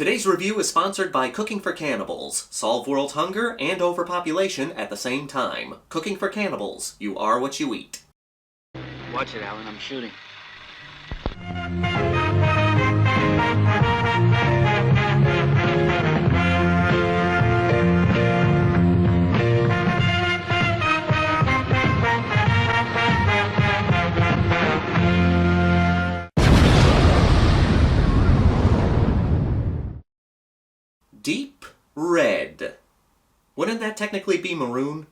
Today's review is sponsored by Cooking for Cannibals. Solve world hunger and overpopulation at the same time. Cooking for Cannibals. You are what you eat. Watch it, Alan. I'm shooting. Deep red. Wouldn't that technically be maroon?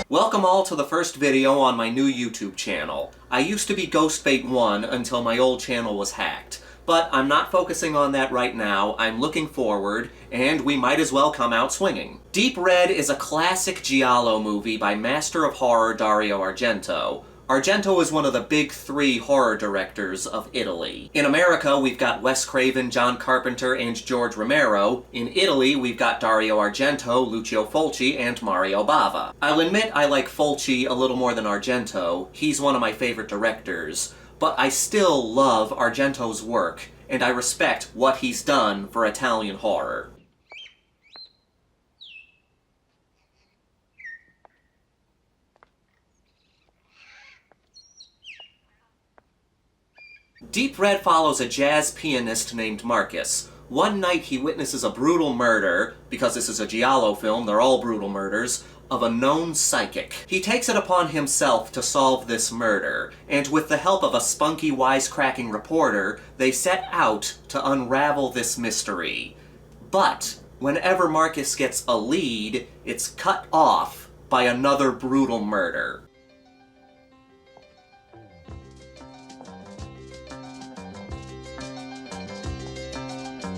Welcome all to the first video on my new YouTube channel. I used to be Ghostbait1 until my old channel was hacked. But I'm not focusing on that right now, I'm looking forward, and we might as well come out swinging. Deep Red is a classic Giallo movie by master of horror Dario Argento. Argento is one of the big three horror directors of Italy. In America, we've got Wes Craven, John Carpenter, and George Romero. In Italy, we've got Dario Argento, Lucio Fulci, and Mario Bava. I'll admit I like Fulci a little more than Argento. He's one of my favorite directors. But I still love Argento's work, and I respect what he's done for Italian horror. Deep Red follows a jazz pianist named Marcus. One night he witnesses a brutal murder, because this is a Giallo film, they're all brutal murders, of a known psychic. He takes it upon himself to solve this murder, and with the help of a spunky, wisecracking reporter, they set out to unravel this mystery. But whenever Marcus gets a lead, it's cut off by another brutal murder.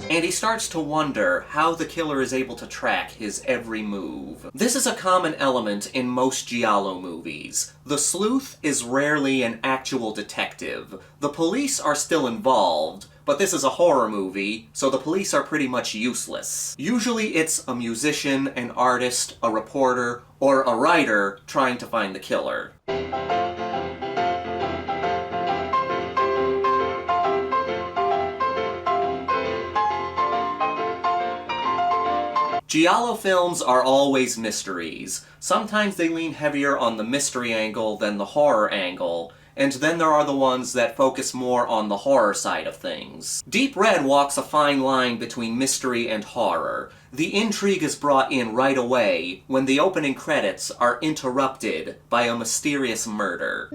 And he starts to wonder how the killer is able to track his every move. This is a common element in most Giallo movies. The sleuth is rarely an actual detective. The police are still involved, but this is a horror movie, so the police are pretty much useless. Usually it's a musician, an artist, a reporter, or a writer trying to find the killer. Giallo films are always mysteries. Sometimes they lean heavier on the mystery angle than the horror angle, and then there are the ones that focus more on the horror side of things. Deep Red walks a fine line between mystery and horror. The intrigue is brought in right away when the opening credits are interrupted by a mysterious murder.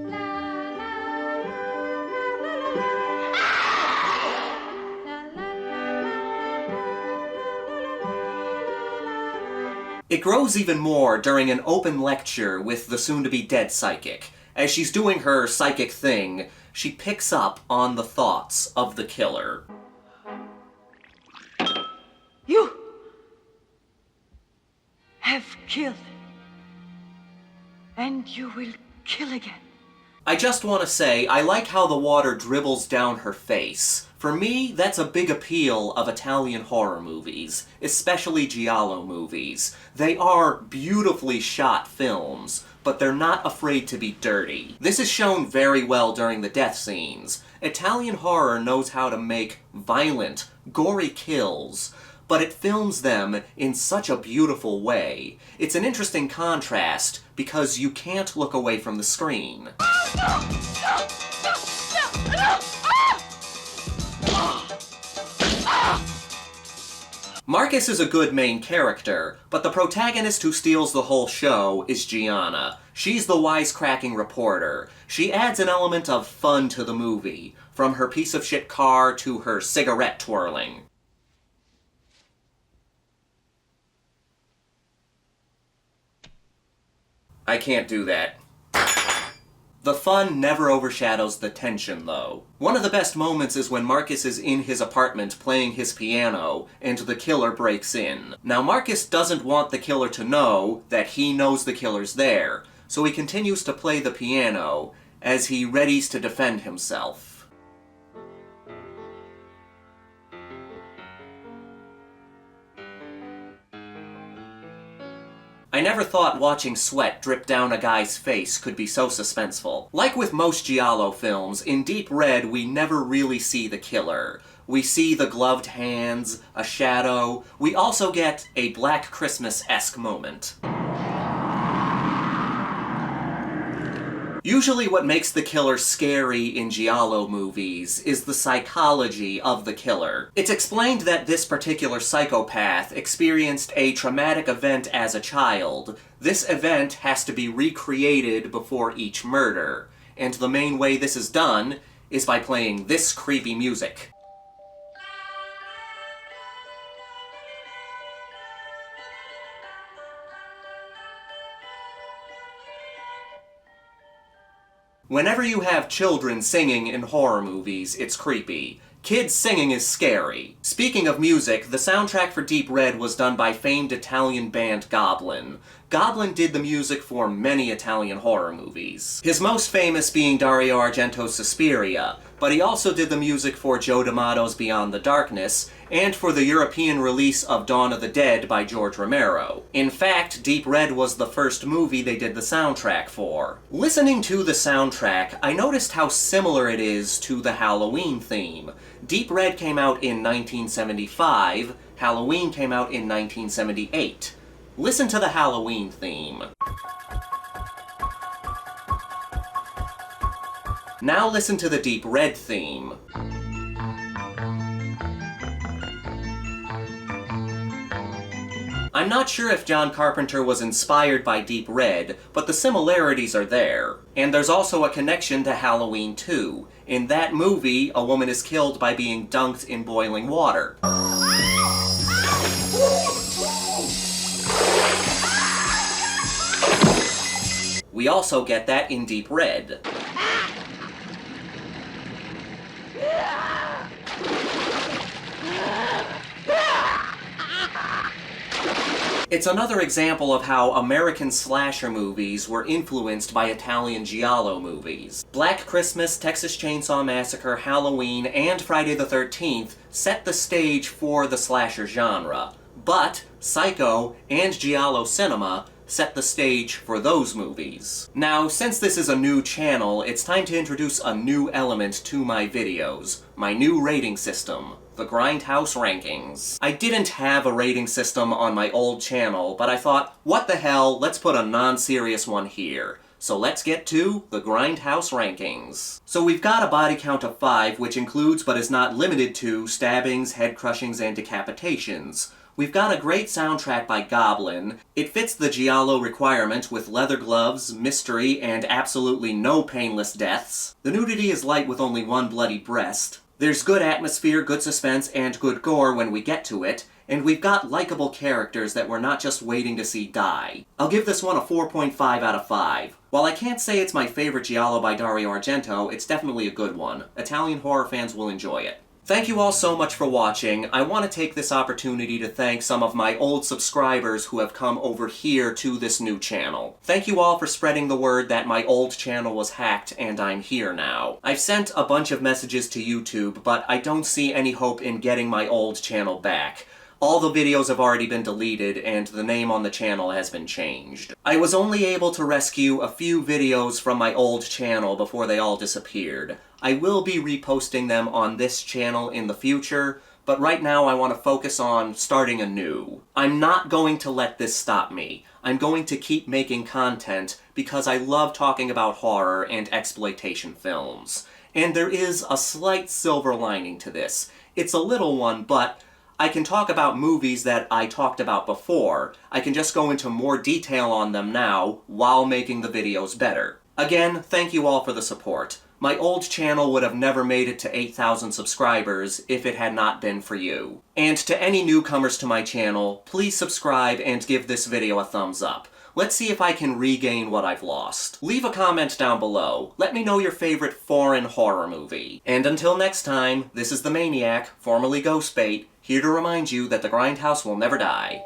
It grows even more during an open lecture with the soon-to-be-dead psychic. As she's doing her psychic thing, she picks up on the thoughts of the killer. You have killed, and you will kill again. I just want to say, I like how the water dribbles down her face. For me, that's a big appeal of Italian horror movies, especially Giallo movies. They are beautifully shot films, but they're not afraid to be dirty. This is shown very well during the death scenes. Italian horror knows how to make violent, gory kills, but it films them in such a beautiful way. It's an interesting contrast, because you can't look away from the screen. Marcus is a good main character, but the protagonist who steals the whole show is Gianna. She's the wisecracking reporter. She adds an element of fun to the movie, from her piece of shit car to her cigarette twirling. I can't do that. The fun never overshadows the tension, though. One of the best moments is when Marcus is in his apartment playing his piano, and the killer breaks in. Now, Marcus doesn't want the killer to know that he knows the killer's there, so he continues to play the piano as he readies to defend himself. I never thought watching sweat drip down a guy's face could be so suspenseful. Like with most Giallo films, in Deep Red we never really see the killer. We see the gloved hands, a shadow. We also get a Black Christmas-esque moment. Usually what makes the killer scary in Giallo movies is the psychology of the killer. It's explained that this particular psychopath experienced a traumatic event as a child. This event has to be recreated before each murder, and the main way this is done is by playing this creepy music. Whenever you have children singing in horror movies, it's creepy. Kids singing is scary. Speaking of music, the soundtrack for Deep Red was done by famed Italian band Goblin. Goblin did the music for many Italian horror movies. His most famous being Dario Argento's Suspiria, but he also did the music for Joe D'Amato's Beyond the Darkness, and for the European release of Dawn of the Dead by George Romero. In fact, Deep Red was the first movie they did the soundtrack for. Listening to the soundtrack, I noticed how similar it is to the Halloween theme. Deep Red came out in 1975, Halloween came out in 1978. Listen to the Halloween theme. Now listen to the Deep Red theme. I'm not sure if John Carpenter was inspired by Deep Red, but the similarities are there. And there's also a connection to Halloween 2. In that movie, a woman is killed by being dunked in boiling water. We also get that in Deep Red. It's another example of how American slasher movies were influenced by Italian Giallo movies. Black Christmas, Texas Chainsaw Massacre, Halloween, and Friday the 13th set the stage for the slasher genre. But Psycho and Giallo cinema set the stage for those movies. Now, since this is a new channel, it's time to introduce a new element to my videos. My new rating system. The Grindhouse Rankings. I didn't have a rating system on my old channel, but I thought, what the hell, let's put a non-serious one here. So let's get to the Grindhouse Rankings. So we've got a body count of 5, which includes but is not limited to stabbings, head crushings, and decapitations. We've got a great soundtrack by Goblin. It fits the Giallo requirement with leather gloves, mystery, and absolutely no painless deaths. The nudity is light with only one bloody breast. There's good atmosphere, good suspense, and good gore when we get to it, and we've got likable characters that we're not just waiting to see die. I'll give this one a 4.5 out of 5. While I can't say it's my favorite Giallo by Dario Argento, it's definitely a good one. Italian horror fans will enjoy it. Thank you all so much for watching. I want to take this opportunity to thank some of my old subscribers who have come over here to this new channel. Thank you all for spreading the word that my old channel was hacked and I'm here now. I've sent a bunch of messages to YouTube, but I don't see any hope in getting my old channel back. All the videos have already been deleted, and the name on the channel has been changed. I was only able to rescue a few videos from my old channel before they all disappeared. I will be reposting them on this channel in the future, but right now I want to focus on starting anew. I'm not going to let this stop me. I'm going to keep making content because I love talking about horror and exploitation films. And there is a slight silver lining to this. It's a little one, but I can talk about movies that I talked about before. I can just go into more detail on them now while making the videos better. Again, thank you all for the support. My old channel would have never made it to 8,000 subscribers if it had not been for you. And to any newcomers to my channel, please subscribe and give this video a thumbs up. Let's see if I can regain what I've lost. Leave a comment down below. Let me know your favorite foreign horror movie. And until next time, this is the Maniac, formerly Ghostbait, here to remind you that the Grindhouse will never die.